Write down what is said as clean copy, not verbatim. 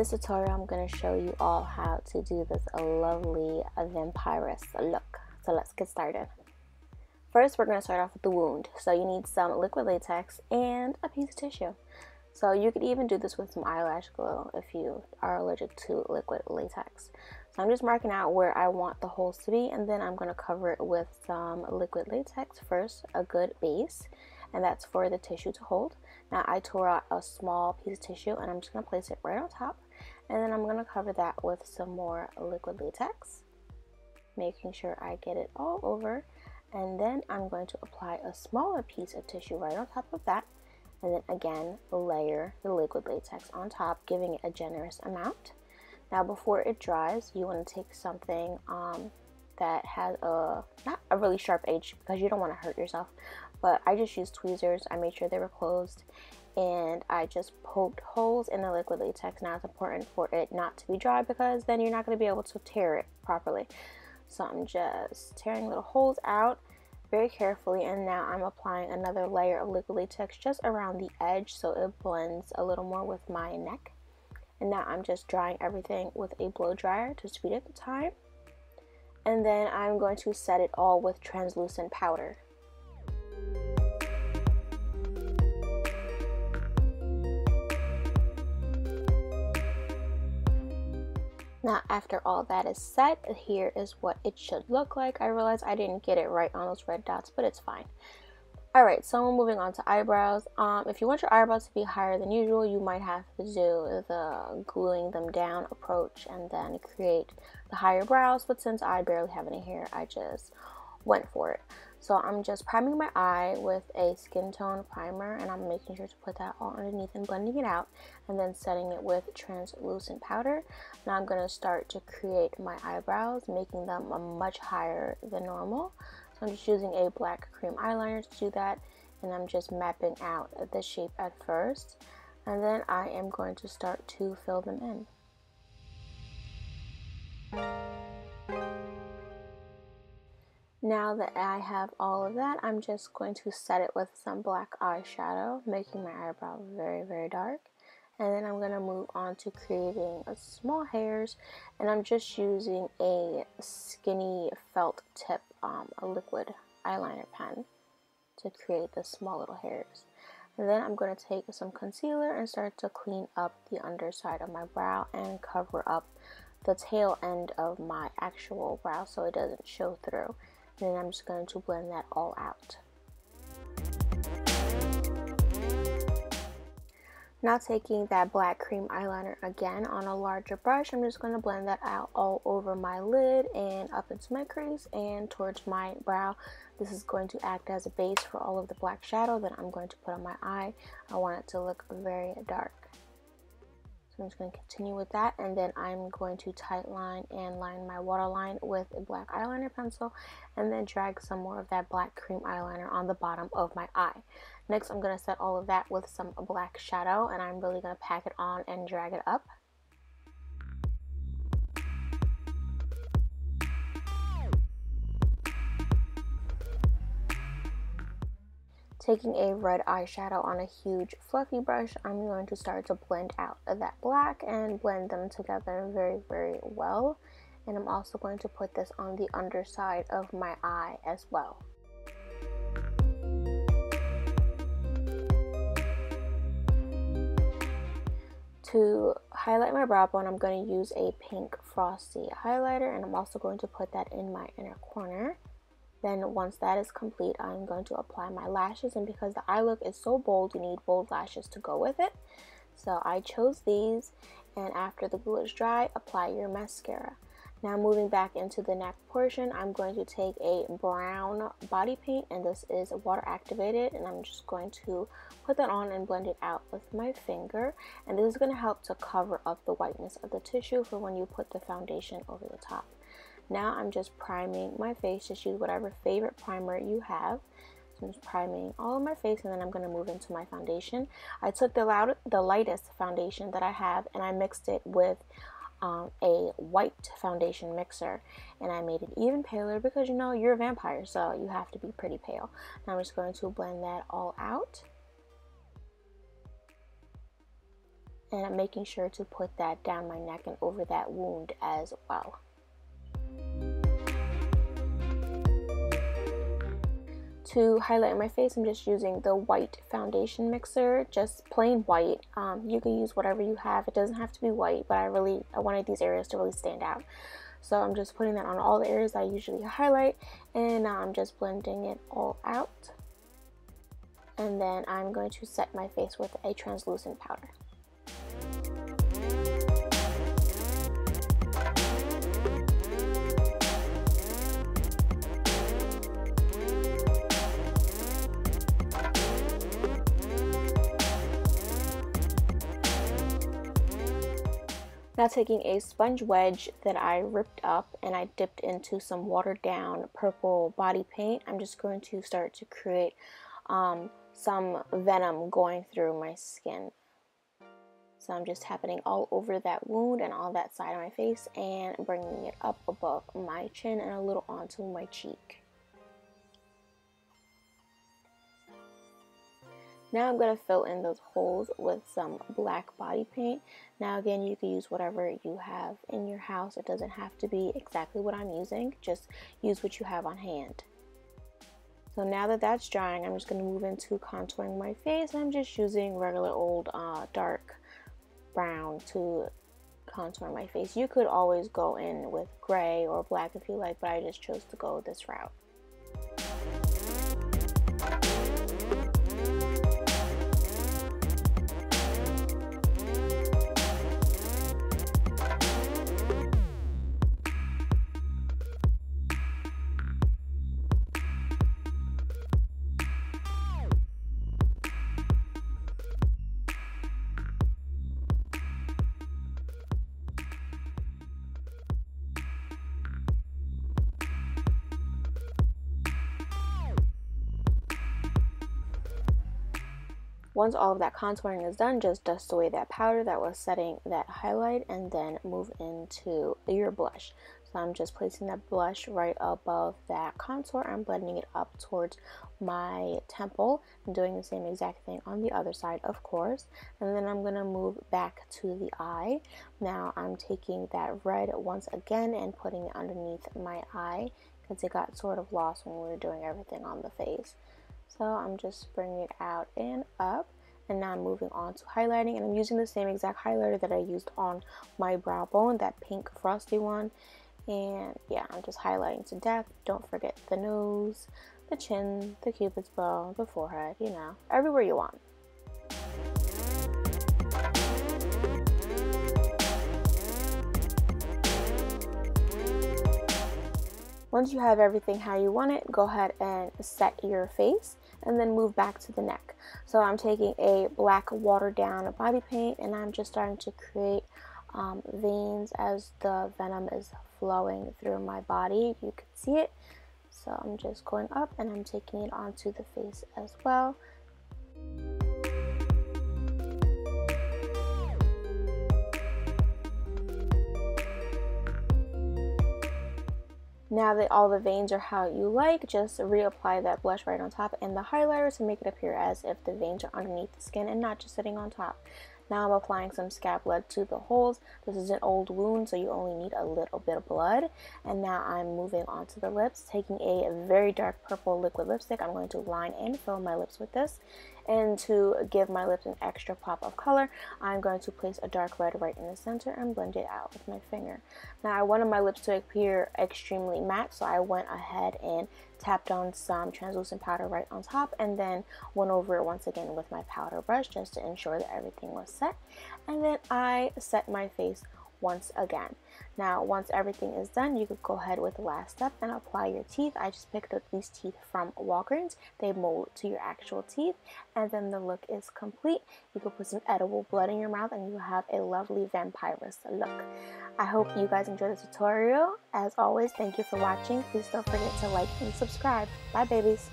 this tutorial, I'm going to show you all how to do this lovely Vampiress look. So let's get started. First, we're going to start off with the wound. So you need some liquid latex and a piece of tissue. So you could even do this with some eyelash glue if you are allergic to liquid latex. So I'm just marking out where I want the holes to be, and then I'm going to cover it with some liquid latex first, a good base, and that's for the tissue to hold. Now I tore out a small piece of tissue and I'm just going to place it right on top, and then I'm going to cover that with some more liquid latex, making sure I get it all over, and then I'm going to apply a smaller piece of tissue right on top of that, and then again layer the liquid latex on top, giving it a generous amount. Now before it dries, you want to take something that has not a really sharp edge, because you don't want to hurt yourself, but I just used tweezers. I made sure they were closed, and I just poked holes in the liquid latex. Now it's important for it not to be dry, because then you're not going to be able to tear it properly. So I'm just tearing little holes out very carefully, and now I'm applying another layer of liquid latex just around the edge so it blends a little more with my neck. And now I'm just drying everything with a blow dryer to speed up the time, and then I'm going to set it all with translucent powder. Now after all that is set, here is what it should look like. I realized I didn't get it right on those red dots, but it's fine. Alright, so we're moving on to eyebrows. If you want your eyebrows to be higher than usual, you might have to do the gluing them down approach and then create the higher brows, but since I barely have any hair, I just went for it. So I'm just priming my eye with a skin tone primer, and I'm making sure to put that all underneath and blending it out, and then setting it with translucent powder. Now I'm going to start to create my eyebrows, making them much higher than normal. So I'm just using a black cream eyeliner to do that, and I'm just mapping out the shape at first, and then I am going to start to fill them in. Now that I have all of that, I'm just going to set it with some black eyeshadow, making my eyebrow very, very dark. And then I'm going to move on to creating small hairs, and I'm just using a skinny felt tip, a liquid eyeliner pen to create the small little hairs. And then I'm going to take some concealer and start to clean up the underside of my brow and cover up the tail end of my actual brow so it doesn't show through. And then I'm just going to blend that all out. Now taking that black cream eyeliner again on a larger brush, I'm just going to blend that out all over my lid and up into my crease and towards my brow. This is going to act as a base for all of the black shadow that I'm going to put on my eye. I want it to look very dark. So I'm just going to continue with that, and then I'm going to tight line and line my waterline with a black eyeliner pencil, and then drag some more of that black cream eyeliner on the bottom of my eye. Next, I'm going to set all of that with some black shadow, and I'm really going to pack it on and drag it up. Taking a red eyeshadow on a huge fluffy brush, I'm going to start to blend out that black and blend them together very, very well. And I'm also going to put this on the underside of my eye as well. To highlight my brow bone, I'm going to use a pink frosty highlighter, and I'm also going to put that in my inner corner. Then once that is complete, I'm going to apply my lashes, and because the eye look is so bold, you need bold lashes to go with it. So I chose these, and after the glue is dry, apply your mascara. Now moving back into the neck portion, I'm going to take a brown body paint, and this is water activated, and I'm just going to put that on and blend it out with my finger, and this is going to help to cover up the whiteness of the tissue for when you put the foundation over the top. Now I'm just priming my face. Just use whatever favorite primer you have. So I'm just priming all of my face, and then I'm going to move into my foundation. I took the lightest foundation that I have, and I mixed it with a white foundation mixer, and I made it even paler because, you know, you're a vampire, so you have to be pretty pale. Now I'm just going to blend that all out. And I'm making sure to put that down my neck and over that wound as well. To highlight my face, I'm just using the white foundation mixer, just plain white. You can use whatever you have. It doesn't have to be white, but I wanted these areas to really stand out. So I'm just putting that on all the areas I usually highlight, and now I'm just blending it all out. And then I'm going to set my face with a translucent powder. Now taking a sponge wedge that I ripped up and I dipped into some watered down purple body paint, I'm just going to start to create some venom going through my skin. So I'm just tapping all over that wound and all that side of my face and bringing it up above my chin and a little onto my cheek. Now I'm going to fill in those holes with some black body paint. Now again, you can use whatever you have in your house. It doesn't have to be exactly what I'm using. Just use what you have on hand. So now that that's drying, I'm just going to move into contouring my face. I'm just using regular old dark brown to contour my face. You could always go in with gray or black if you like, but I just chose to go this route. Once all of that contouring is done, just dust away that powder that was setting that highlight and then move into your blush. So I'm just placing that blush right above that contour. I'm blending it up towards my temple and doing the same exact thing on the other side, of course. And then I'm going to move back to the eye. Now I'm taking that red once again and putting it underneath my eye because it got sort of lost when we were doing everything on the face. So I'm just bringing it out and up, and now I'm moving on to highlighting, and I'm using the same exact highlighter that I used on my brow bone, that pink frosty one. And yeah, I'm just highlighting to death. Don't forget the nose, the chin, the cupid's bow, the forehead, you know, everywhere you want. Once you have everything how you want it, go ahead and set your face and then move back to the neck. So I'm taking a black watered down body paint and I'm just starting to create veins as the venom is flowing through my body. You can see it. So I'm just going up and I'm taking it onto the face as well. Now that all the veins are how you like, just reapply that blush right on top and the highlighter to make it appear as if the veins are underneath the skin and not just sitting on top. Now I'm applying some scalp blood to the holes. This is an old wound, so you only need a little bit of blood. And now I'm moving on to the lips, taking a very dark purple liquid lipstick. I'm going to line and fill my lips with this. And to give my lips an extra pop of color, I'm going to place a dark red right in the center and blend it out with my finger. Now I wanted my lips to appear extremely matte, so I went ahead and tapped on some translucent powder right on top and then went over it once again with my powder brush just to ensure that everything was set. And then I set my face once again. Now once everything is done, you could go ahead with the last step and apply your teeth. I just picked up these teeth from Walgreens. They mold to your actual teeth and then the look is complete. You could put some edible blood in your mouth and you have a lovely Vampiress look. I hope you guys enjoyed the tutorial. As always, thank you for watching. Please don't forget to like and subscribe. Bye babies.